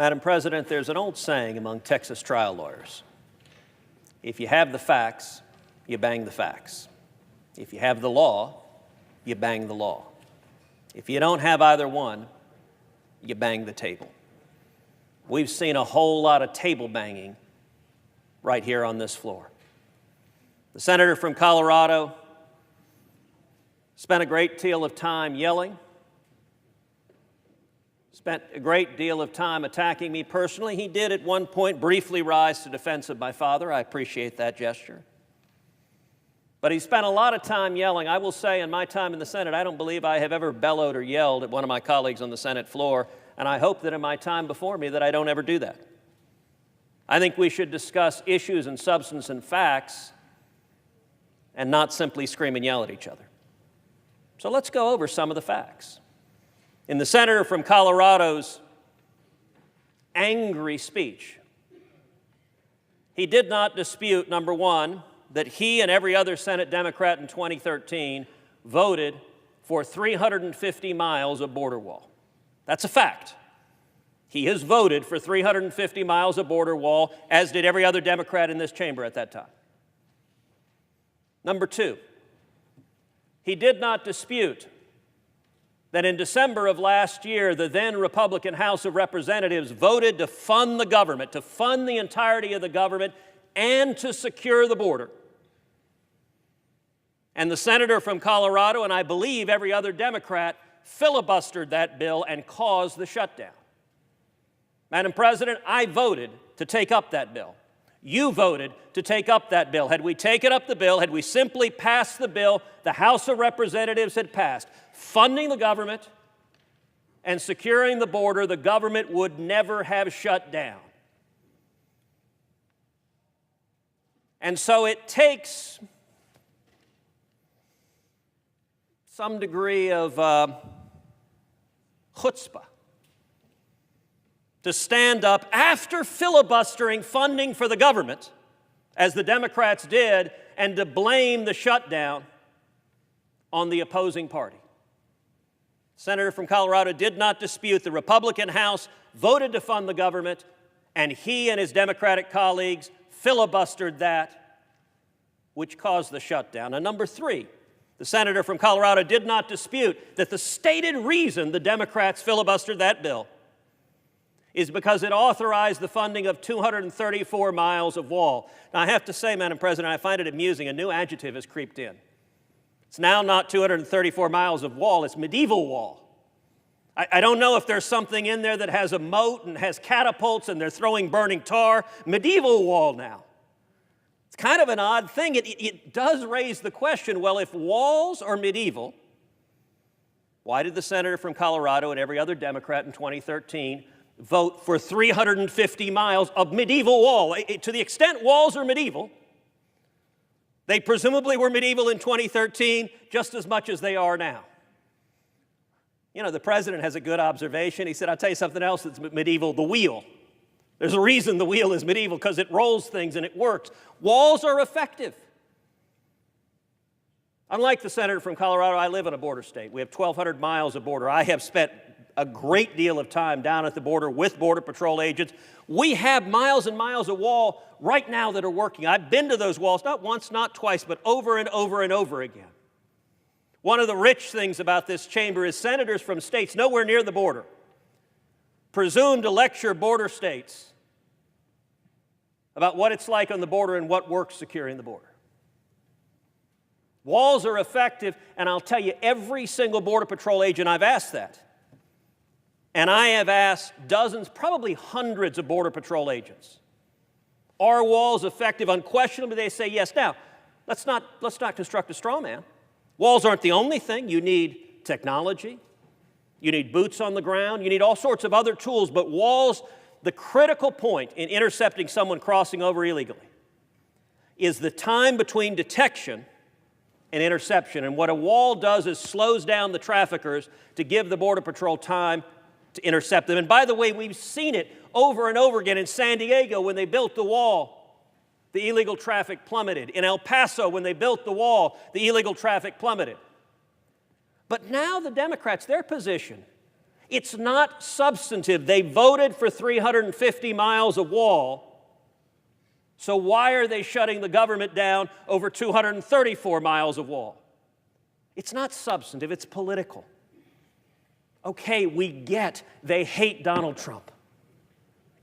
Madam President, there's an old saying among Texas trial lawyers. If you have the facts, you bang the facts. If you have the law, you bang the law. If you don't have either one, you bang the table. We've seen a whole lot of table banging right here on this floor. The senator from Colorado spent a great deal of time yelling, spent a great deal of time attacking me personally. He did at one point briefly rise to defense of my father. I appreciate that gesture. But he spent a lot of time yelling. I will say in my time in the Senate, I don't believe I have ever bellowed or yelled at one of my colleagues on the Senate floor, and I hope that in my time before me that I don't ever do that. I think we should discuss issues and substance and facts and not simply scream and yell at each other. So let's go over some of the facts. In the senator from Colorado's angry speech, he did not dispute, number one, that he and every other Senate Democrat in 2013 voted for 350 miles of border wall. That's a fact. He has voted for 350 miles of border wall, as did every other Democrat in this chamber at that time. Number two, he did not dispute that in December of last year, the then Republican House of Representatives voted to fund the government, to fund the entirety of the government, and to secure the border. And the senator from Colorado, and I believe every other Democrat, filibustered that bill and caused the shutdown. Madam President, I voted to take up that bill. You voted to take up that bill. Had we taken up the bill, had we simply passed the bill the House of Representatives had passed, funding the government and securing the border, the government would never have shut down. And so it takes some degree of chutzpah to stand up after filibustering funding for the government, as the Democrats did, and to blame the shutdown on the opposing party. The senator from Colorado did not dispute the Republican House voted to fund the government, and he and his Democratic colleagues filibustered that, which caused the shutdown. And number three, the senator from Colorado did not dispute that the stated reason the Democrats filibustered that bill is because it authorized the funding of 234 miles of wall. Now, I have to say, Madam President, I find it amusing. A new adjective has creeped in. It's now not 234 miles of wall, it's medieval wall. I don't know if there's something in there that has a moat and has catapults and they're throwing burning tar. Medieval wall now. It's kind of an odd thing. It does raise the question, well, if walls are medieval, why did the senator from Colorado and every other Democrat in 2013 vote for 350 miles of medieval wall? To the extent walls are medieval, they presumably were medieval in 2013 just as much as they are now. You know, the president has a good observation. He said, I'll tell you something else that's medieval, the wheel. There's a reason the wheel is medieval, because it rolls things and it works. Walls are effective. Unlike the senator from Colorado, I live in a border state. We have 1,200 miles of border. I have spent a great deal of time down at the border with Border Patrol agents. We have miles and miles of wall right now that are working. I've been to those walls, not once, not twice, but over and over and over again. One of the rich things about this chamber is senators from states nowhere near the border presume to lecture border states about what it's like on the border and what works securing the border. Walls are effective, and I'll tell you, every single Border Patrol agent I've asked that. And I have asked dozens, probably hundreds of Border Patrol agents. Are walls effective? Unquestionably, they say yes. Now, let's not construct a straw man. Walls aren't the only thing. You need technology. You need boots on the ground. You need all sorts of other tools. But walls, the critical point in intercepting someone crossing over illegally is the time between detection and interception. And what a wall does is slows down the traffickers to give the Border Patrol time to intercept them. And by the way, we've seen it over and over again in San Diego when they built the wall. The illegal traffic plummeted. In El Paso, when they built the wall, the illegal traffic plummeted. But now the Democrats, their position It's not substantive. They voted for 350 miles of wall, so why are they shutting the government down over 234 miles of wall? It's not substantive, it's political. Okay, we get they hate Donald Trump.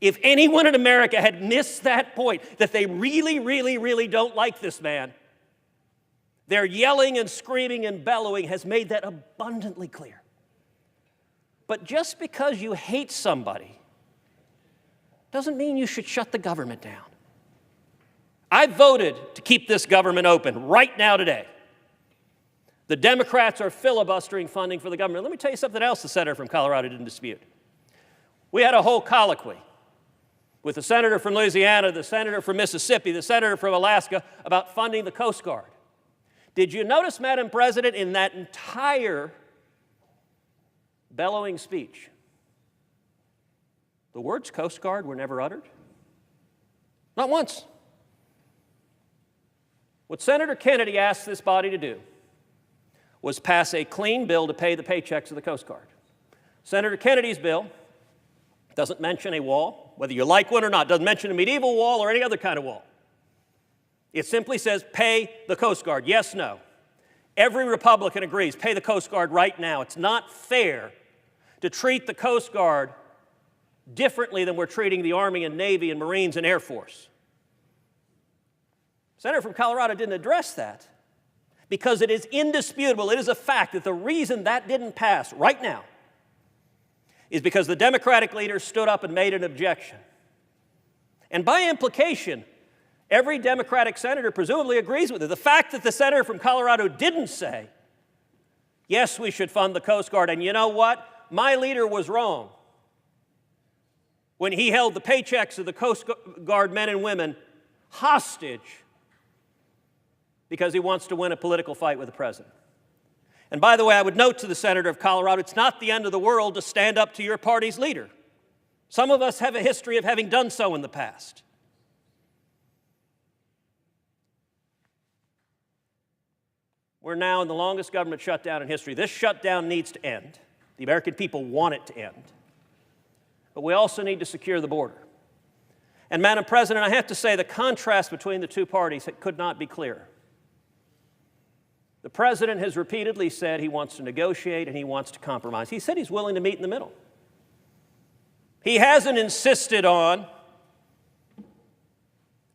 If anyone in America had missed that point, that they really, really, really don't like this man, their yelling and screaming and bellowing has made that abundantly clear. But just because you hate somebody doesn't mean you should shut the government down. I voted to keep this government open right now today. The Democrats are filibustering funding for the government. Let me tell you something else the senator from Colorado didn't dispute. We had a whole colloquy with the senator from Louisiana, the senator from Mississippi, the senator from Alaska about funding the Coast Guard. Did you notice, Madam President, in that entire bellowing speech, the words Coast Guard were never uttered? Not once. What Senator Kennedy asked this body to do was pass a clean bill to pay the paychecks of the Coast Guard. Senator Kennedy's bill doesn't mention a wall, whether you like one or not, doesn't mention a medieval wall or any other kind of wall. It simply says pay the Coast Guard, yes, no. Every Republican agrees, pay the Coast Guard right now. It's not fair to treat the Coast Guard differently than we're treating the Army and Navy and Marines and Air Force. Senator from Colorado didn't address that because it is indisputable, it is a fact that the reason that didn't pass right now is because the Democratic leader stood up and made an objection. And by implication, every Democratic senator presumably agrees with it. The fact that the senator from Colorado didn't say, yes, we should fund the Coast Guard, and you know what? My leader was wrong when he held the paychecks of the Coast Guard men and women hostage because he wants to win a political fight with the president. And by the way, I would note to the senator of Colorado, it's not the end of the world to stand up to your party's leader. Some of us have a history of having done so in the past. We're now in the longest government shutdown in history. This shutdown needs to end. The American people want it to end. But we also need to secure the border. And Madam President, I have to say the contrast between the two parties could not be clearer. The president has repeatedly said he wants to negotiate and he wants to compromise. He said he's willing to meet in the middle. He hasn't insisted on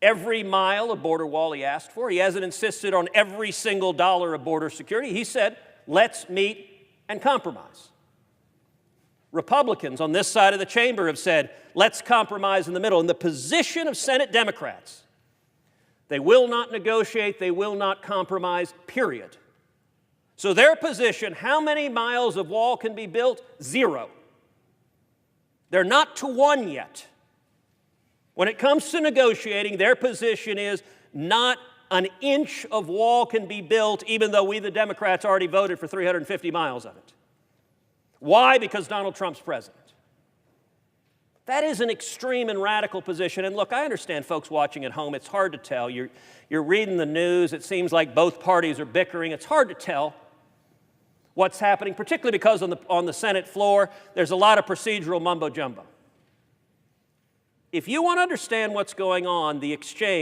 every mile of border wall he asked for. He hasn't insisted on every single dollar of border security. He said, let's meet and compromise. Republicans on this side of the chamber have said, let's compromise in the middle. In the position of Senate Democrats, they will not negotiate, they will not compromise, period. So their position, how many miles of wall can be built? 0. They're not to 1 yet. When it comes to negotiating, their position is not an inch of wall can be built, even though we, the Democrats, already voted for 350 miles of it. Why? Because Donald Trump's president. That is an extreme and radical position. And look, I understand folks watching at home, it's hard to tell. You're reading the news, it seems like both parties are bickering. It's hard to tell what's happening, particularly because on the Senate floor, there's a lot of procedural mumbo-jumbo. If you want to understand what's going on, the exchange